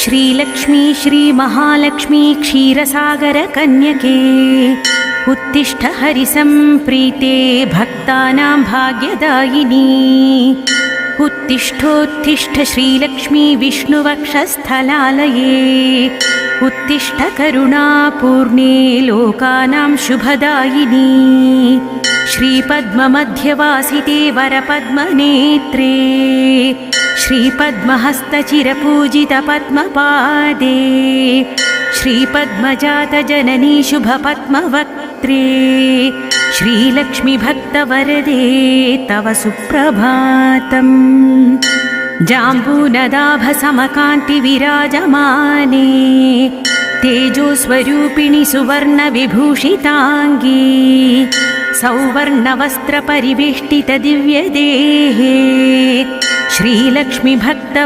श्रीलक्ष्मी श्रीमहालक्ष्मी क्षीरसागरकन्यके उत्तिष्ठ हरिसम्प्रीते भक्तानां भाग्यदायिनी उत्तिष्ठोत्तिष्ठ श्रीलक्ष्मी विष्णुवक्षस्थलालये उत्तिष्ठ करुणापूर्णे लोकानां शुभदायिनी श्रीपद्ममध्यवासिते वरपद्मनेत्रे श्रीपद्महस्तचिरपूजितपद्मपादे श्रीपद्मजातजननी शुभपद्मवक्त्रे श्रीलक्ष्मीभक्तवरदे तव सुप्रभातम्। जाम्बूनदाभसमकान्तिविराजमाने तेजोस्वरूपिणि सुवर्णविभूषिताङ्गी सौवर्णवस्त्रपरिवेष्टितदिव्यदेहे श्रीलक्ष्मीभक्तवरदे